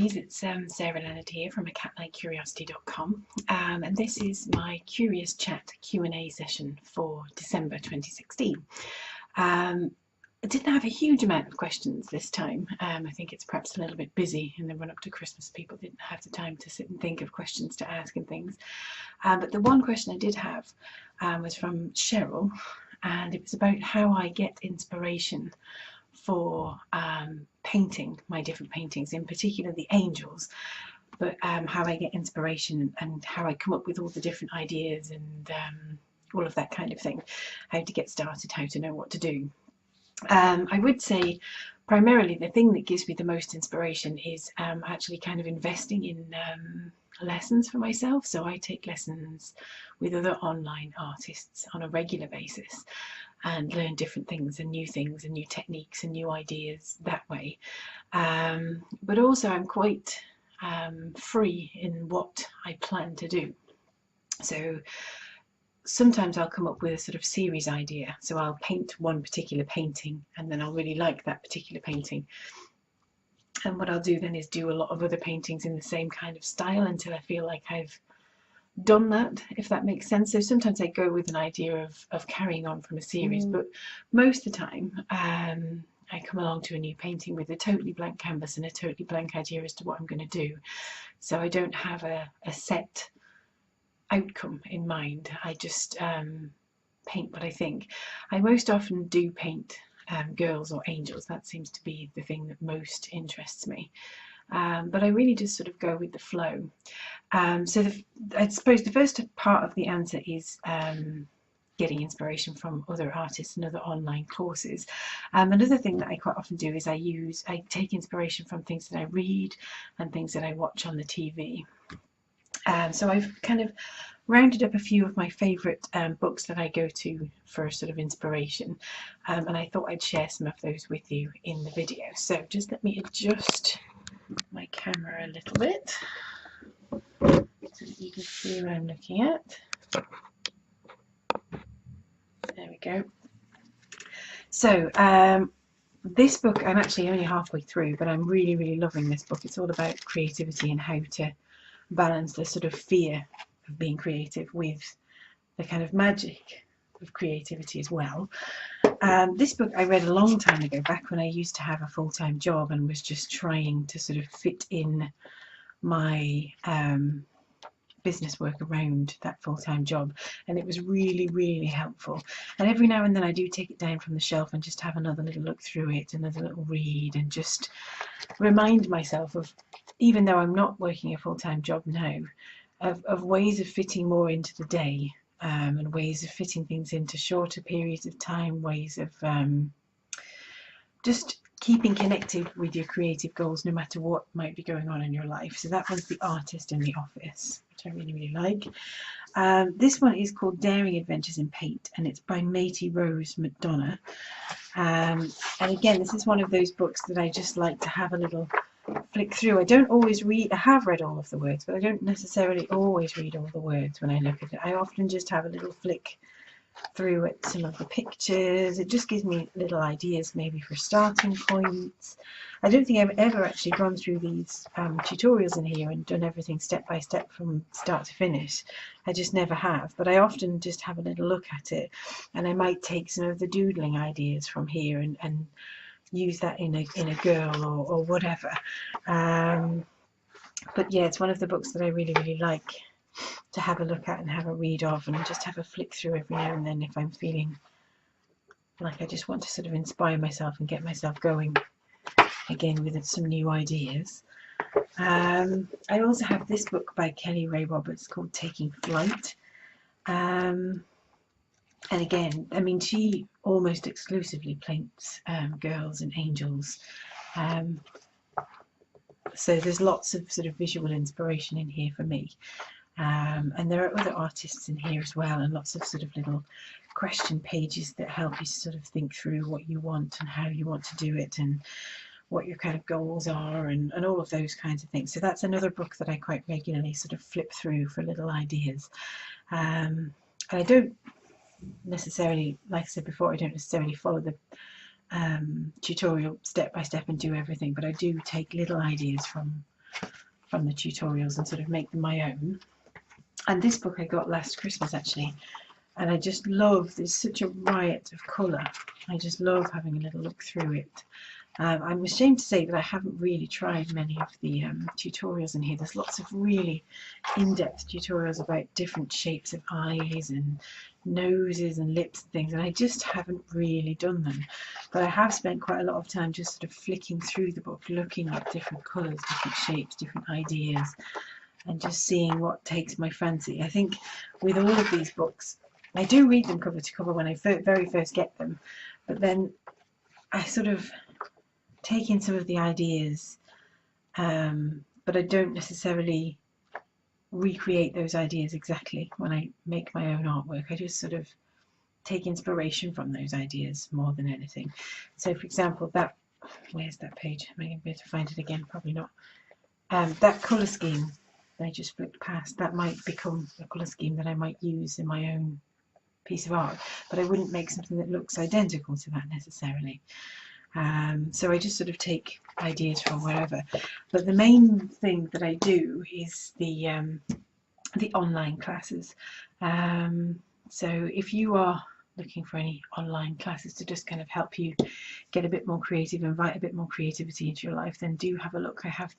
ladies, it's Sarah Leonard here from acatlikecuriosity.com, and this is my Curious Chat Q&A session for December 2016. I didn't have a huge amount of questions this time. I think it's perhaps a little bit busy in the run up to Christmas. People didn't have the time to sit and think of questions to ask and things. But the one question I did have was from Cheryl, and it was about how I get inspiration for painting my different paintings, in particular the angels, but how I get inspiration and how I come up with all the different ideas and all of that kind of thing, how to get started, how to know what to do. I would say primarily the thing that gives me the most inspiration is actually kind of investing in lessons for myself. So I take lessons with other online artists on a regular basis and learn different things and new techniques and new ideas that way. But also I'm quite free in what I plan to do. So sometimes I'll come up with a sort of series idea. So I'll paint one particular painting and then I'll really like that particular painting. And what I'll do then is do a lot of other paintings in the same kind of style until I feel like I've done that, if that makes sense. So sometimes I go with an idea of carrying on from a series, but most of the time I come along to a new painting with a totally blank canvas and a totally blank idea as to what I'm going to do. So I don't have a set outcome in mind. I just paint what I think. I most often do paint girls or angels. That seems to be the thing that most interests me. But I really just sort of go with the flow. So I suppose the first part of the answer is getting inspiration from other artists and other online courses. Another thing that I quite often do is I take inspiration from things that I read and things that I watch on the TV. So I've kind of rounded up a few of my favourite books that I go to for sort of inspiration, and I thought I'd share some of those with you in the video. So just let me adjust my camera a little bit so that you can see what I'm looking at. There we go. So this book, I'm actually only halfway through, but I'm really loving this book. It's all about creativity and how to balance the sort of fear of being creative with the kind of magic of creativity as well. This book I read a long time ago, back when I used to have a full-time job and was just trying to sort of fit in my business work around that full-time job, and it was really helpful. And every now and then I do take it down from the shelf and just have another little look through it, another little read, and just remind myself of, even though I'm not working a full-time job now, of ways of fitting more into the day, and ways of fitting things into shorter periods of time, ways of just keeping connected with your creative goals no matter what might be going on in your life. So that one's The Artist in the Office, which I really like. This one is called Daring Adventures in Paint, and it's by Matey Rose McDonough. And again, this is one of those books that I just like to have a little flick through. I don't always read, I have read all of the words, but I don't necessarily always read all the words when I look at it. I often just have a little flick through at some of the pictures. It just gives me little ideas maybe for starting points. I don't think I've ever actually gone through these tutorials in here and done everything step by step from start to finish. I just never have, but I often just have a little look at it, and I might take some of the doodling ideas from here and use that in a girl or whatever. But yeah, it's one of the books that I really like to have a look at and have a read of, and just have a flick through every now and then if I'm feeling like I just want to sort of inspire myself and get myself going again with some new ideas. I also have this book by Kelly Ray Roberts called Taking Flight. And again, I mean, she almost exclusively paints girls and angels. So there's lots of sort of visual inspiration in here for me. And there are other artists in here as well, and lots of sort of little question pages that help you sort of think through what you want and how you want to do it and what your kind of goals are and all of those kinds of things. So that's another book that I quite regularly sort of flip through for little ideas. And I don't necessarily, like I said before, I don't necessarily follow the tutorial step by step and do everything, but I do take little ideas from from the tutorials and sort of make them my own. And this book I got last Christmas actually, and I just love, there's such a riot of colour. I just love having a little look through it. I'm ashamed to say that I haven't really tried many of the tutorials in here. There's lots of really in-depth tutorials about different shapes of eyes and noses and lips and things, and I just haven't really done them. But I have spent quite a lot of time just sort of flicking through the book, looking at different colours, different shapes, different ideas, and just seeing what takes my fancy. I think with all of these books, I do read them cover to cover when I very first get them, but then I sort of take in some of the ideas, but I don't necessarily recreate those ideas exactly when I make my own artwork. I just sort of take inspiration from those ideas more than anything. So for example, that, where's that page? Am I going to be able to find it again? Probably not. That colour scheme that I just flicked past, that might become a colour scheme that I might use in my own piece of art, but I wouldn't make something that looks identical to that necessarily. So I just sort of take ideas from wherever. But the main thing that I do is the online classes. So if you are looking for any online classes to just kind of help you get a bit more creative, invite a bit more creativity into your life, then do have a look. I have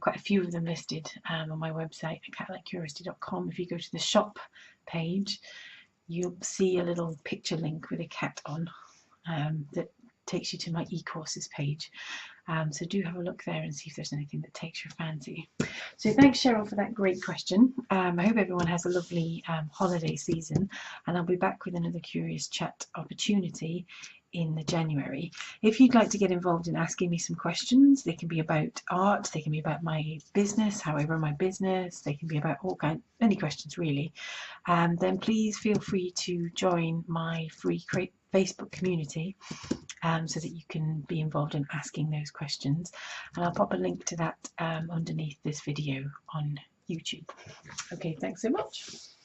quite a few of them listed on my website at catlikecuriosity.com. If you go to the shop page, you'll see a little picture link with a cat on that takes you to my e-courses page. So do have a look there and see if there's anything that takes your fancy. So thanks, Cheryl, for that great question. I hope everyone has a lovely holiday season, and I'll be back with another Curious Chat opportunity in January. If you'd like to get involved in asking me some questions, they can be about art, they can be about my business, how I run my business, they can be about any questions really, then please feel free to join my free Facebook community so that you can be involved in asking those questions, and I'll pop a link to that underneath this video on YouTube. Okay, thanks so much.